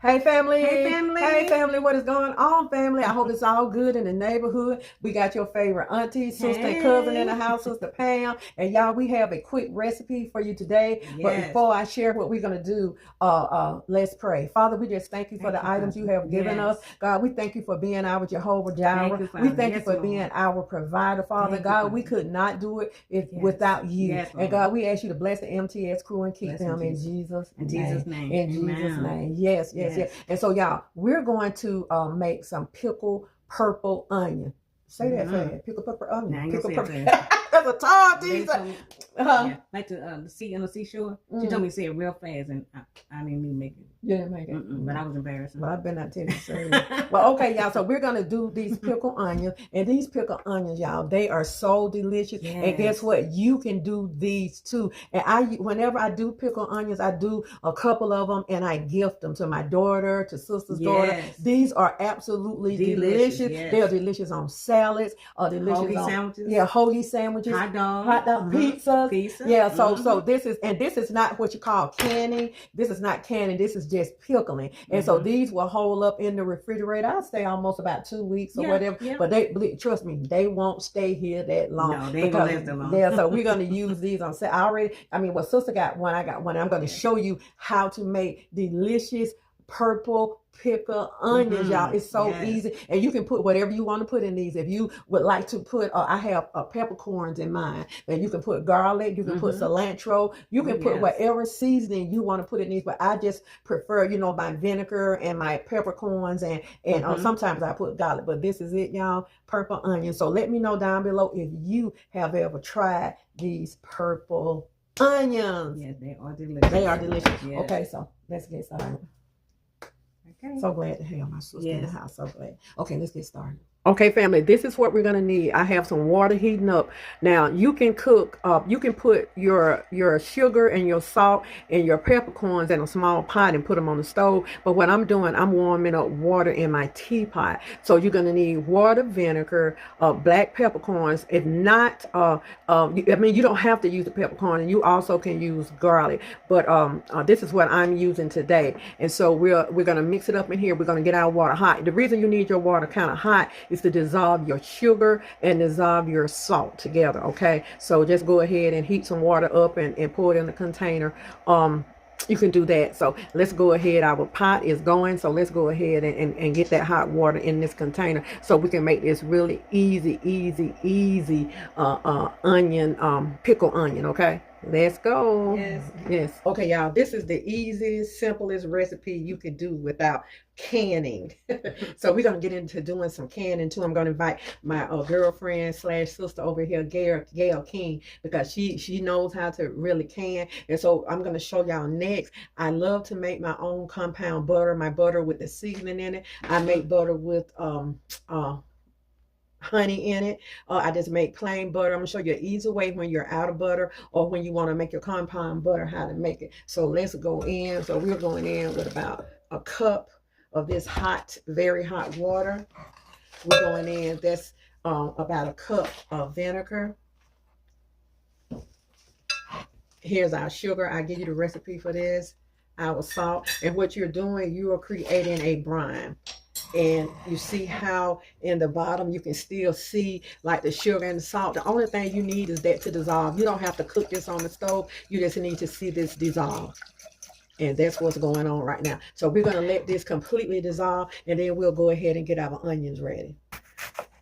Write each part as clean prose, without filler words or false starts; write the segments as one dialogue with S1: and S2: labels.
S1: Hey family,
S2: Hey, family.
S1: hey family, what is going on, family? I hope it's all good in the neighborhood. We got your favorite auntie, sister, and cousin in the
S2: Hey.
S1: house, Sister Pam. And y'all, we have a quick recipe for you today. But
S2: Yes.
S1: before I share what we're gonna do, let's pray. Father, we just thank you for
S2: Thank
S1: the
S2: you,
S1: items you
S2: Father.
S1: have given us.
S2: Yes.
S1: God, we thank you for being our Jehovah
S2: Thank
S1: Jireh.
S2: you,
S1: We
S2: Father.
S1: thank you
S2: Yes,
S1: for being
S2: Lord.
S1: our provider, Father.
S2: Thank you,
S1: God, we
S2: Father.
S1: could not do it if
S2: Yes.
S1: without you.
S2: Yes,
S1: And
S2: Lord.
S1: God, we ask you to bless the MTS crew and keep
S2: Bless him,
S1: them in
S2: Jesus.
S1: Jesus'
S2: In
S1: name.
S2: Jesus' name.
S1: In Jesus'
S2: Amen.
S1: name. Yes, yes, yes.
S2: Yes.
S1: And so, y'all, we're going to make some pickled purple onion. Say that fast. Pickle purple onion.
S2: Now, I ain't gonna
S1: Pickle
S2: say it
S1: purple.
S2: fast.
S1: That's a tongue
S2: The lady
S1: teaser.
S2: told me,
S1: Uh-huh.
S2: yeah, like the sea on the seashore. She
S1: Mm.
S2: told me to say it real fast, and I didn't even make it.
S1: You didn't make it.
S2: But I was embarrassed.
S1: But I've been not telling you, sir. Well, okay, y'all. So we're gonna do these pickled onions, and these pickled onions, y'all, they are so delicious. And guess
S2: Yes.
S1: what? You can do these too. And whenever I do pickled onions, I do a couple of them, and I gift them to my daughter, to sister's daughter.
S2: Yes.
S1: These are absolutely delicious.
S2: Yes.
S1: They are delicious on salads, or delicious
S2: Hoagie
S1: on
S2: sandwiches.
S1: hoagie sandwiches,
S2: Hot dog.
S1: hot dog pizzas.
S2: Pizza.
S1: Yeah. So this is not what you call canning. This is not canning. This is just pickling. And so these will hold up in the refrigerator. I'd say almost about 2 weeks or whatever.
S2: Yeah.
S1: But trust me, they won't stay here that long.
S2: No, they ain't gonna last that long.
S1: Yeah, so we're gonna use these on set. What sister got one, I got one. I'm gonna show you how to make delicious purple pickle onions, y'all. It's so easy, and you can put whatever you want to put in these. If you would like to put, I have peppercorns in mine, and you can put garlic, you can put cilantro, you can put whatever seasoning you want to put in these. But I just prefer, my vinegar and my peppercorns, and sometimes I put garlic. But this is it, y'all, purple onion. So let me know down below if you have ever tried these purple onions.
S2: Yes, they are delicious.
S1: They are delicious.
S2: Yes.
S1: Okay, so let's get started. Okay. So glad to have my sister in the house. So glad. Okay, let's get started. Okay, family, this is what we're gonna need. I have some water heating up. Now you can cook. You can put your sugar and your salt and your peppercorns in a small pot and put them on the stove. But what I'm doing, I'm warming up water in my teapot. So you're gonna need water, vinegar, black peppercorns. If not, you don't have to use the peppercorn, and you also can use garlic. But this is what I'm using today. And so we're gonna mix it up in here. We're gonna get our water hot. The reason you need your water kind of hot is to dissolve your sugar and dissolve your salt together. Okay, so just go ahead and heat some water up and pour it in the container. You can do that. So let's go ahead. Our pot is going, so let's go ahead and get that hot water in this container so we can make this really easy onion, pickle onion. Okay, let's go. Yes. Okay, y'all, this is the easiest, simplest recipe you could do without canning. So we're gonna get into doing some canning too. I'm gonna invite my girlfriend / sister over here, Gail King, because she knows how to really can. And so I'm gonna show y'all next. I love to make my own compound butter, my butter with the seasoning in it. I make butter with honey in it. I just make plain butter. I'm gonna show you an easy way when you're out of butter or when you want to make your compound butter, how to make it. So let's go in. So we're going in with about a cup of this hot, very hot water. We're going in, that's about a cup of vinegar. Here's our sugar. I give you the recipe for this. Our salt. And what you're doing, you are creating a brine. And you see how in the bottom you can still see like the sugar and the salt. The only thing you need is that to dissolve. You don't have to cook this on the stove. You just need to see this dissolve. And that's what's going on right now. So we're going to let this completely dissolve, and then we'll go ahead and get our onions ready.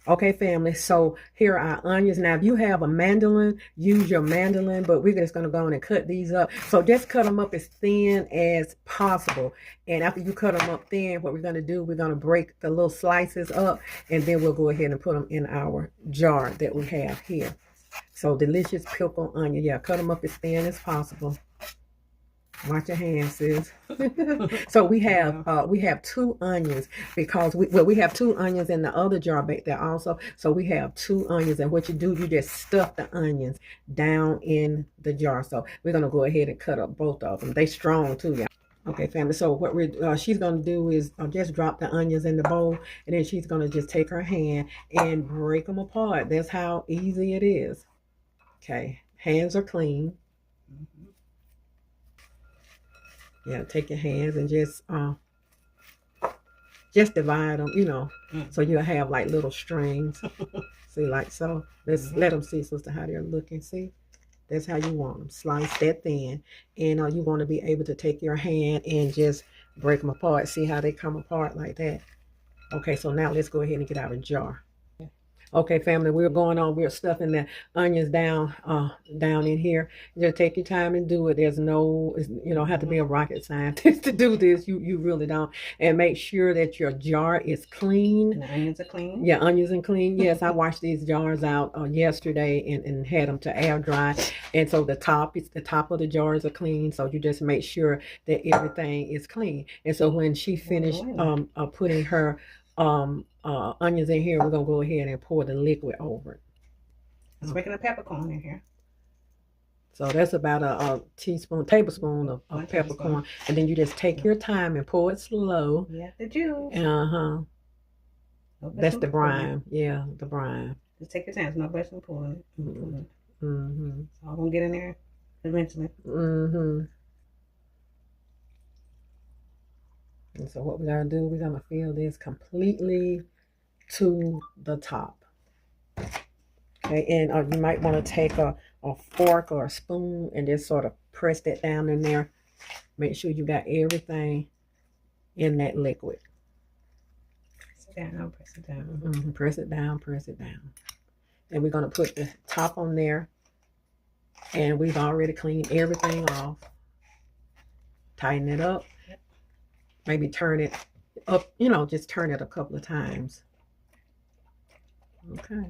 S1: Okay, family, so here are our onions. Now, if you have a mandolin, use your mandolin, but we're just going to go in and cut these up. So just cut them up as thin as possible. And after you cut them up thin, what we're going to do, we're going to break the little slices up, and then we'll go ahead and put them in our jar that we have here. So delicious pickle onion. Yeah, cut them up as thin as possible. Watch your hands, sis. So we have 2 onions because we have 2 onions in the other jar back there also. So we have 2 onions, and what you do, you just stuff the onions down in the jar. So we're gonna go ahead and cut up both of them. They strong too, y'all. Okay, family. So what she's gonna do is just drop the onions in the bowl, and then she's gonna just take her hand and break them apart. That's how easy it is. Okay, hands are clean. Yeah, take your hands and just just divide them, you know, so
S2: Mm-hmm.
S1: you'll have like little strings. See, like so. Let's let them see, sister, how they're looking. See, that's how you want them. Slice that thin, and you want to be able to take your hand and just break them apart. See how they come apart like that. Okay, so now let's go ahead and get our jar. Okay, family, we're going on. We're stuffing the onions down in here. Just take your time and do it. There's no, you don't have to be a rocket scientist to do this. You really don't. And make sure that your jar is clean.
S2: And the onions are clean.
S1: Yeah, onions are clean. Yes, I washed these jars out yesterday and had them to air dry. And so the top of the jars are clean. So you just make sure that everything is clean. And so when she finished putting her onions in here, we're gonna go ahead and pour the liquid over it.
S2: Let's making a peppercorn in here.
S1: So that's about a tablespoon of peppercorn, and then you just take your time and pour it slow.
S2: Yeah, the juice.
S1: No, that's the brine. Yeah, the brine.
S2: Just take your time. There's no rush in pouring it.
S1: Mm-hmm.
S2: It's all gonna get in there eventually.
S1: Mm-hmm. And so what we're gonna do, we're gonna fill this completely to the top. Okay, and you might want to take a fork or a spoon and just sort of press that down in there. Make sure you got everything in that liquid.
S2: Press it down, press it down.
S1: Mm-hmm. Press it down, press it down. And we're gonna put the top on there. And we've already cleaned everything off. Tighten it up. Maybe turn it up, you know, just turn it a couple of times. Okay.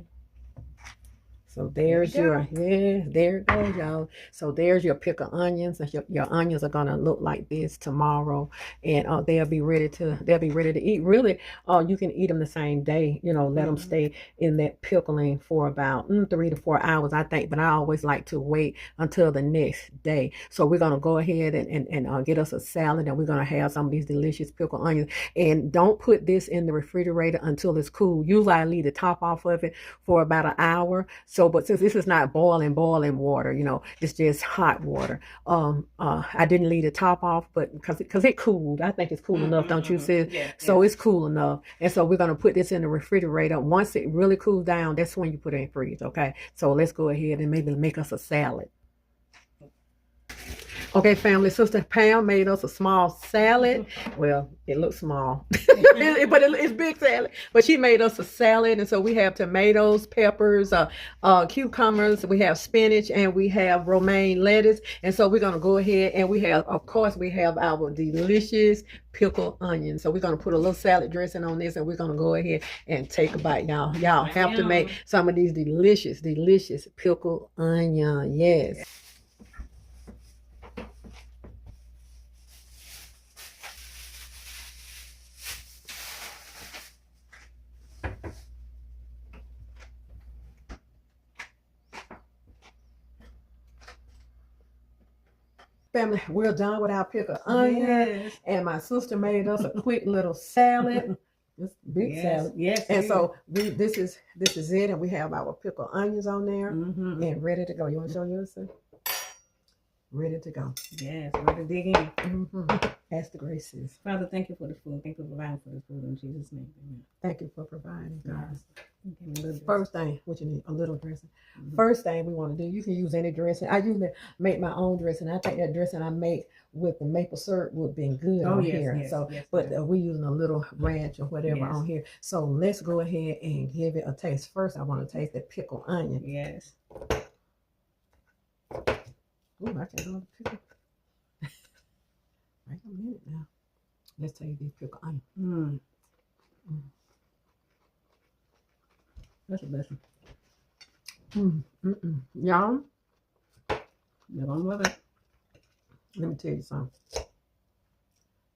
S1: So there's your, there it goes, y'all. So there's your pickled onions. Your onions are gonna look like this tomorrow, and they'll be ready to eat. Really, you can eat them the same day. You know, let them stay in that pickling for about 3 to 4 hours, I think. But I always like to wait until the next day. So we're gonna go ahead and get us a salad, and we're gonna have some of these delicious pickled onions. And don't put this in the refrigerator until it's cool. Usually I leave the top off of it for about an hour. So, but since this is not boiling water, you know, it's just hot water. I didn't leave the top off, but because it cooled. I think it's cool enough, don't you, sis?
S2: Yeah,
S1: so it's cool enough. And so we're gonna put this in the refrigerator. Once it really cools down, that's when you put it in the freeze. Okay. So let's go ahead and maybe make us a salad. Okay, family, Sister Pam made us a small salad. Well, it looks small, but it's big salad. But she made us a salad, and so we have tomatoes, peppers, cucumbers, we have spinach, and we have romaine lettuce. And so we're gonna go ahead and we have our delicious pickled onions. So we're gonna put a little salad dressing on this, and we're gonna go ahead and take a bite, y'all. Y'all have to make some of these delicious pickled onion. Yes. Family, we're done with our pickled onion, and my sister made us a quick little salad. This big salad.
S2: Yes.
S1: And so this is it, and we have our pickled onions on there and ready to go. You want to show yours, sir? Ready to go.
S2: Yes, ready to dig in.
S1: Ask the graces.
S2: Father, thank you for this food. Thank you for providing for this food in Jesus' name. Amen.
S1: Thank you for providing, guys.
S2: Yes.
S1: First thing, what you need, a little dressing. First thing we want to do, you can use any dressing. I usually make my own dressing. I think that dressing I make with the maple syrup would have been good on here. But we're using a little ranch or whatever on here. So let's go ahead and give it a taste. First, I want to taste the pickled onion.
S2: Yes.
S1: Ooh, I can't go to pickle. Wait a minute now. Let's taste these pickled onion.
S2: That's a blessing.
S1: Y'all,
S2: You're gonna love it.
S1: let me tell you something.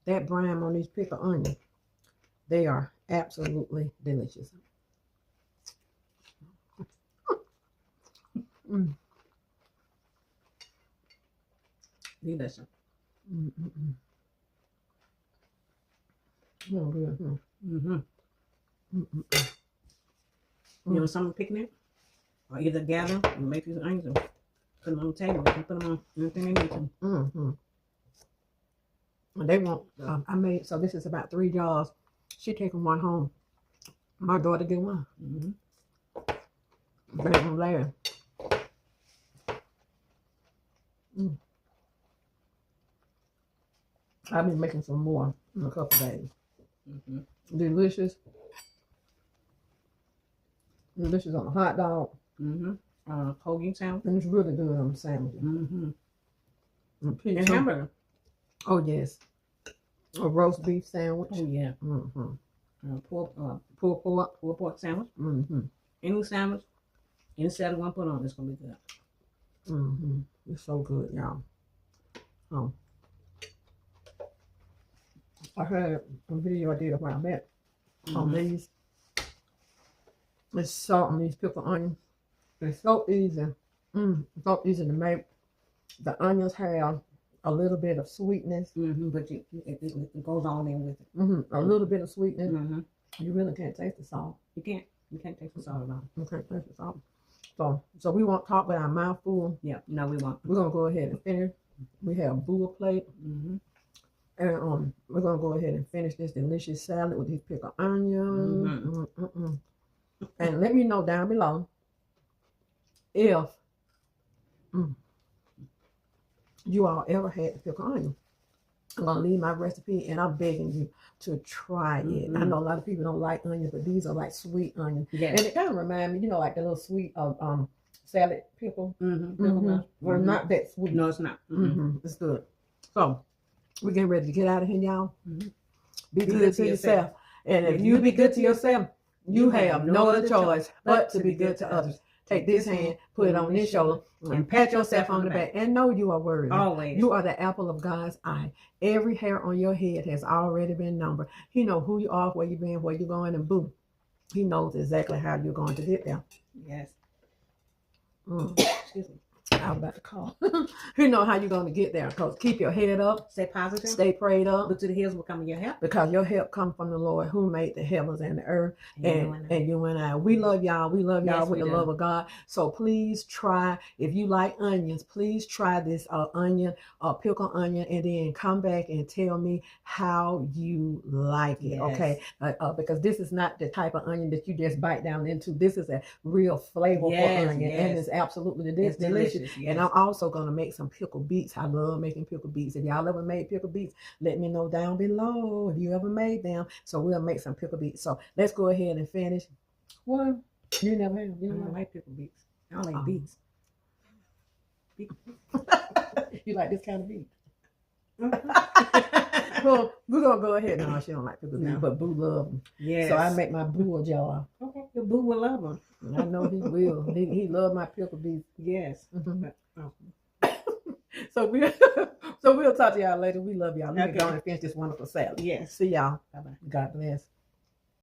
S1: That brine on these pickled onions, they are absolutely delicious.
S2: Delicious.
S1: Oh, good.
S2: You know, someone picking it, or either gather and make these onions and put them on the table and put them on anything they need to.
S1: And they want, I made, so this is about 3 jars. She taking one home. My daughter get one.
S2: Mm-hmm.
S1: They gonna laugh. I've been making some more in a couple days.
S2: Mm-hmm.
S1: Delicious. Delicious on a hot dog.
S2: Mm-hmm. Hoagie sandwich.
S1: And it's really good on sandwiches.
S2: Mm-hmm.
S1: And
S2: And hamburger.
S1: Oh, yes. A roast beef sandwich.
S2: Oh, yeah.
S1: Mm-hmm.
S2: Pulled pork sandwich.
S1: Mm-hmm.
S2: Any sandwich, any salad you want to put on, it's going to be good.
S1: Mm-hmm. It's so good, y'all. Oh. I heard a video I did a while back on these. It's salt on these pickled onions. It's so easy. So easy to make. The onions have a little bit of sweetness.
S2: But it goes on in with it.
S1: A little bit of sweetness.
S2: Mm-hmm.
S1: You really can't taste the salt.
S2: You can't taste the salt at all.
S1: You can't taste the salt. So we won't talk with our mouth full.
S2: Yeah, no, we won't.
S1: We're gonna go ahead and finish. We have a bull plate. And we're gonna go ahead and finish this delicious salad with these pickled onions. And let me know down below if you all ever had the pickled onion. I'm gonna leave my recipe, and I'm begging you to try it. I know a lot of people don't like onions, but these are like sweet onions.
S2: Yes.
S1: And it kind of reminds me, you know, like the little sweet of salad pickle. Well, not that sweet.
S2: No, it's not.
S1: It's good. So we're getting ready to get out of here, y'all. Be good to yourself. And if you be good to yourself, you have no other choice but to be good to others. Take this hand, put it on this shoulder, and pat yourself on the back. And know you are worthy.
S2: Always.
S1: You are the apple of God's eye. Every hair on your head has already been numbered. He knows who you are, where you've been, where you're going, and boom. He knows exactly how you're going to get there.
S2: Yes.
S1: Excuse me. I was about to call. You know how you're going to get there. Because keep your head up.
S2: Stay positive.
S1: Stay prayed up.
S2: Look to the hills will come in your help.
S1: Because your help comes from the Lord who made the heavens and the earth. And you and I. We love y'all. We love y'all with the love of God. So please try. If you like onions, please try this pickled onion. And then come back and tell me how you like it.
S2: Yes.
S1: Okay? Because this is not the type of onion that you just bite down into. This is a real flavorful onion. And it's absolutely delicious.
S2: Yes.
S1: And I'm also going to make some pickled beets. I love making pickled beets. If y'all ever made pickled beets, let me know down below if you ever made them. So we'll make some pickled beets. So let's go ahead and finish. What? You never have? You
S2: don't like pickled beets. I don't like beets.
S1: You like this kind of beet? Well, we're going to go ahead. No, she don't like pickled beets, but Boo love them.
S2: Yes.
S1: So I make my Boo a jar.
S2: Okay, your Boo will love them.
S1: I know he will. He love my pickled beets.
S2: Yes.
S1: So we'll talk to y'all later. We love y'all. Let me go and finish this wonderful salad.
S2: Yes.
S1: See y'all.
S2: Bye-bye.
S1: God bless.